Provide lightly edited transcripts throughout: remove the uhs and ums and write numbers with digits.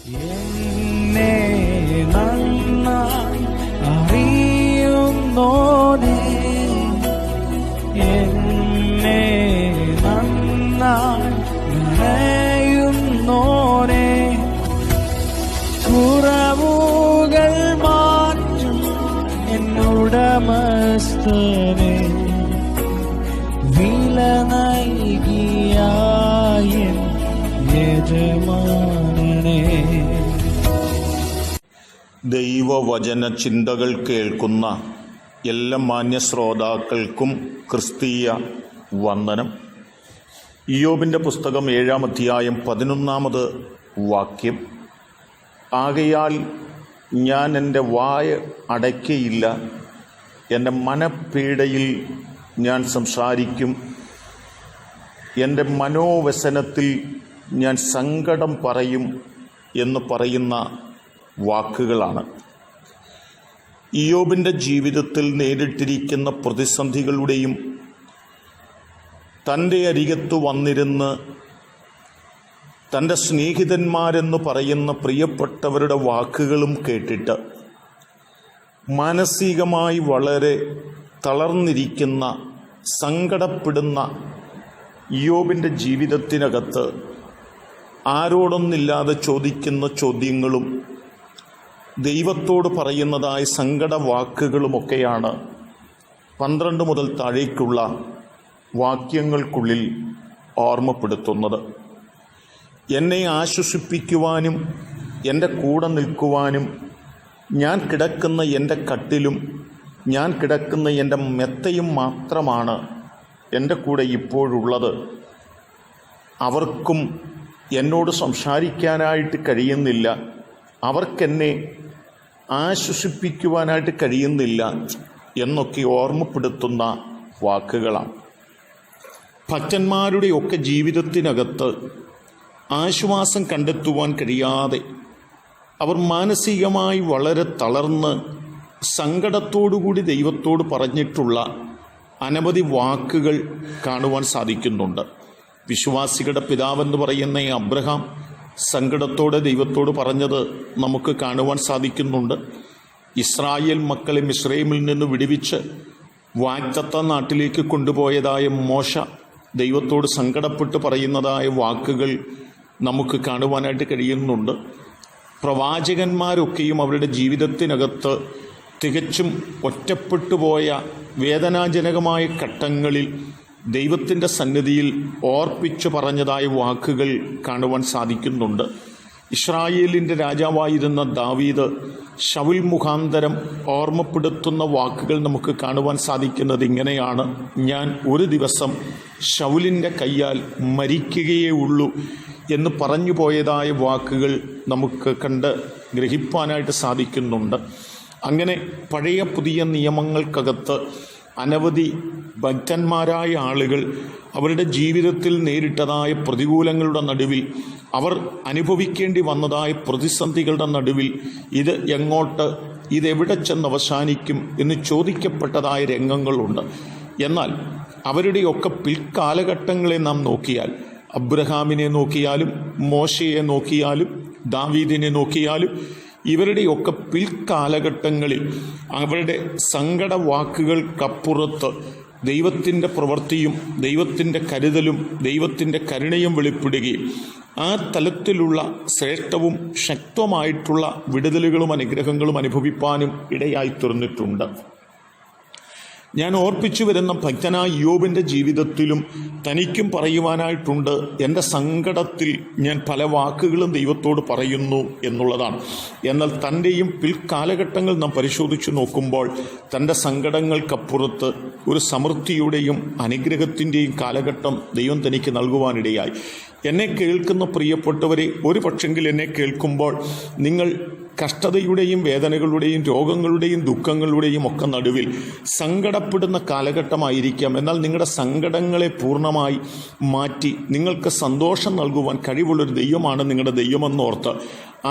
എന്നെ നന്നായി അറിയുന്നോനേ, എന്നെ നന്നായി അറിയുന്നോനേ, കുറവുകൾ മാറ്റും എന്നുടമസ്ഥനേ, വില നൽകിയ യജമാനനേ. ദൈവവചന ചിന്തകൾ കേൾക്കുന്ന എല്ലാ മാന്യ ശ്രോതാക്കൾക്കും ക്രിസ്തീയ വന്ദനം. ഇയ്യോബിൻ്റെ പുസ്തകം 7-ാം അധ്യായം 11-ാമത് വാക്യം. ആകയാൽ ഞാൻ എൻ്റെ വായ അടയ്ക്കയില്ല, എൻ്റെ മനപ്പീഡയിൽ ഞാൻ സംസാരിക്കും, എൻ്റെ മനോവ്യസനത്തിൽ ഞാൻ സങ്കടം പറയും എന്ന് പറയുന്ന വാക്കുകളാണ്. ഇയ്യോബിൻ്റെ ജീവിതത്തിൽ നേരിട്ടിരിക്കുന്ന പ്രതിസന്ധികളുടെയും തൻ്റെ അരികത്ത് വന്നിരുന്ന് തൻ്റെ സ്നേഹിതന്മാരെന്ന് പറയുന്ന പ്രിയപ്പെട്ടവരുടെ വാക്കുകളും കേട്ടിട്ട് മാനസികമായി വളരെ തളർന്നിരിക്കുന്ന, സങ്കടപ്പെടുന്ന ഇയ്യോബിൻ്റെ ജീവിതത്തിനകത്ത് ആരോടൊന്നില്ലാതെ ചോദിക്കുന്ന ചോദ്യങ്ങളും ദൈവത്തോട് പറയുന്നതായ സങ്കടവാക്കുകളുമൊക്കെയാണ് 12 മുതൽ താഴേക്കുള്ള വാക്യങ്ങൾക്കുള്ളിൽ ഓർമ്മപ്പെടുത്തുന്നത്. എന്നെ ആശ്വസിപ്പിക്കുവാനും എൻ്റെ കൂടെ നിൽക്കുവാനും ഞാൻ കിടക്കുന്ന എൻ്റെ കട്ടിലും ഞാൻ കിടക്കുന്ന എൻ്റെ മെത്തയും മാത്രമാണ് എൻ്റെ കൂടെ ഇപ്പോഴുള്ളത്. അവർക്കും എന്നോട് സംസാരിക്കാനായിട്ട് കഴിയുന്നില്ല, അവർക്കെന്നെ ആശ്വസിപ്പിക്കുവാനായിട്ട് കഴിയുന്നില്ല എന്നൊക്കെ ഓർമ്മപ്പെടുത്തുന്ന വാക്കുകളാണ്. ഭക്തന്മാരുടെയൊക്കെ ജീവിതത്തിനകത്ത് ആശ്വാസം കണ്ടെത്തുവാൻ കഴിയാതെ അവർ മാനസികമായി വളരെ തളർന്ന് സങ്കടത്തോടുകൂടി ദൈവത്തോട് പറഞ്ഞിട്ടുള്ള അനവധി വാക്കുകൾ കാണുവാൻ സാധിക്കുന്നുണ്ട്. വിശ്വാസികളുടെ പിതാവെന്ന് പറയുന്ന ഈ അബ്രഹാം സങ്കടത്തോടെ ദൈവത്തോട് പറഞ്ഞത് നമുക്ക് കാണുവാൻ സാധിക്കുന്നുണ്ട്. ഇസ്രായേൽ മക്കളെ മിസ്രൈമിൽ നിന്ന് വിടുവിച്ച് വാഗ്ദത്ത നാട്ടിലേക്ക് കൊണ്ടുപോയതായ മോശ ദൈവത്തോട് സങ്കടപ്പെട്ട് പറയുന്നതായ വാക്കുകൾ നമുക്ക് കാണുവാനായിട്ട് കഴിയുന്നുണ്ട്. പ്രവാചകന്മാരൊക്കെയും അവരുടെ ജീവിതത്തിനകത്ത് തികച്ചും ഒറ്റപ്പെട്ടുപോയ വേദനാജനകമായ ഘട്ടങ്ങളിൽ ദൈവത്തിൻ്റെ സന്നിധിയിൽ ഓർപ്പിച്ചു പറഞ്ഞതായ വാക്കുകൾ കാണുവാൻ സാധിക്കുന്നുണ്ട്. ഇസ്രായേലിൻ്റെ രാജാവായിരുന്ന ദാവീദ് ശൗൽ മുഖാന്തരം ഓർമ്മപ്പെടുത്തുന്ന വാക്കുകൾ നമുക്ക് കാണുവാൻ സാധിക്കുന്നത് ഇങ്ങനെയാണ്: ഞാൻ ഒരു ദിവസം ശൗലിൻ്റെ കയ്യാൽ മരിക്കുകയേ ഉള്ളൂ എന്ന് പറഞ്ഞു പോയതായ വാക്കുകൾ നമുക്ക് കണ്ട് ഗ്രഹിപ്പാനായിട്ട് സാധിക്കുന്നുണ്ട്. അങ്ങനെ പഴയ പുതിയ നിയമങ്ങൾക്കകത്ത് അനവധി ഭക്തന്മാരായ ആളുകൾ അവരുടെ ജീവിതത്തിൽ നേരിട്ടതായ പ്രതികൂലങ്ങളുടെ നടുവിൽ, അവർ അനുഭവിക്കേണ്ടി വന്നതായ പ്രതിസന്ധികളുടെ നടുവിൽ ഇതെവിടെ ചെന്ന് അവസാനിക്കും എന്ന് ചോദിക്കപ്പെട്ടതായ രംഗങ്ങളുണ്ട്. എന്നാൽ അവരുടെയൊക്കെ പിൽക്കാലഘട്ടങ്ങളെ നാം നോക്കിയാൽ, അബ്രഹാമിനെ നോക്കിയാലും മോശയെ നോക്കിയാലും ദാവീദിനെ നോക്കിയാലും ഇവരുടെയൊക്കെ പിൽക്കാലഘട്ടങ്ങളിൽ അവരുടെ സങ്കടവാക്കുകൾക്കപ്പുറത്ത് ദൈവത്തിൻ്റെ പ്രവൃത്തിയും ദൈവത്തിൻ്റെ കരുതലും ദൈവത്തിൻ്റെ കരുണയും വെളിപ്പെടുകയും ആ തലത്തിലുള്ള ശ്രേഷ്ഠവും ശക്തമായിട്ടുള്ള വിടുതലുകളും അനുഗ്രഹങ്ങളും അനുഭവിപ്പാനും ഇടയായി തീർന്നിട്ടുണ്ട്. ഞാൻ ഓർപ്പിച്ചു വരുന്ന ഭക്തനായ ഇയ്യോബിൻ്റെ ജീവിതത്തിലും തനിക്കും പറയുവാനായിട്ടുണ്ട്. എൻ്റെ സങ്കടത്തിൽ ഞാൻ പല വാക്കുകളും ദൈവത്തോട് പറയുന്നു എന്നുള്ളതാണ്. എന്നാൽ തൻ്റെയും പിൽക്കാലഘട്ടങ്ങൾ നാം പരിശോധിച്ചു നോക്കുമ്പോൾ തൻ്റെ സങ്കടങ്ങൾക്കപ്പുറത്ത് ഒരു സമൃദ്ധിയുടെയും അനുഗ്രഹത്തിൻ്റെയും കാലഘട്ടം ദൈവം തനിക്ക് നൽകുവാനിടയായി. എന്നെ കേൾക്കുന്ന പ്രിയപ്പെട്ടവരെ, ഒരു പക്ഷെങ്കിൽ എന്നെ കേൾക്കുമ്പോൾ നിങ്ങൾ കഷ്ടതയുടെയും വേദനകളുടെയും രോഗങ്ങളുടെയും ദുഃഖങ്ങളുടെയും ഒക്കെ നടുവിൽ സങ്കടപ്പെടുന്ന കാലഘട്ടമായിരിക്കാം. എന്നാൽ നിങ്ങളുടെ സങ്കടങ്ങളെ പൂർണ്ണമായി മാറ്റി നിങ്ങൾക്ക് സന്തോഷം നൽകുവാൻ കഴിവുള്ളൊരു ദൈവമാണ് നിങ്ങളുടെ ദൈവമെന്നോർത്ത്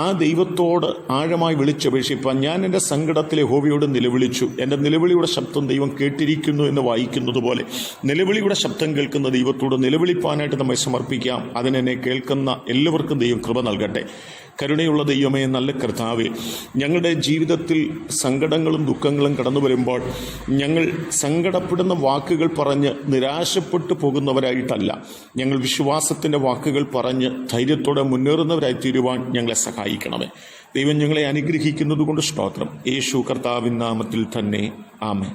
ആ ദൈവത്തോട് ആഴമായി വിളിച്ചപേക്ഷിപ്പാൻ ഞാൻ എൻ്റെ സങ്കടത്തിലെ യഹോവയോട് നിലവിളിച്ചു. എൻ്റെ നിലവിളിയുടെ ശബ്ദം ദൈവം കേട്ടിരിക്കുന്നു എന്ന് വായിക്കുന്നത് പോലെ നിലവിളിയുടെ ശബ്ദം കേൾക്കുന്ന ദൈവത്തോട് നിലവിളിപ്പാനായിട്ട് നമ്മെ സമർപ്പിക്കാം. അതിനെന്നെ കേൾക്കുന്ന എല്ലാവർക്കും ദൈവം കൃപ നൽകട്ടെ. കരുണയുള്ള ദൈവമേ, നല്ല കർത്താവേ, ഞങ്ങളുടെ ജീവിതത്തിൽ സങ്കടങ്ങളും ദുഃഖങ്ങളും കടന്നു വരുമ്പോൾ ഞങ്ങൾ സങ്കടപ്പെടുന്ന വാക്കുകൾ പറഞ്ഞ് നിരാശപ്പെട്ടു പോകുന്നവരായിട്ടല്ല, ഞങ്ങൾ വിശ്വാസത്തിൻ്റെ വാക്കുകൾ പറഞ്ഞ് ധൈര്യത്തോടെ മുന്നേറുന്നവരായി തീരുവാൻ ഞങ്ങളെ സഹായിക്കണമേ. ദൈവം ഞങ്ങളെ അനുഗ്രഹിക്കുന്നത് കൊണ്ട് സ്തോത്രം. യേശു കർത്താവിൻ നാമത്തിൽ തന്നെ ആമേൻ.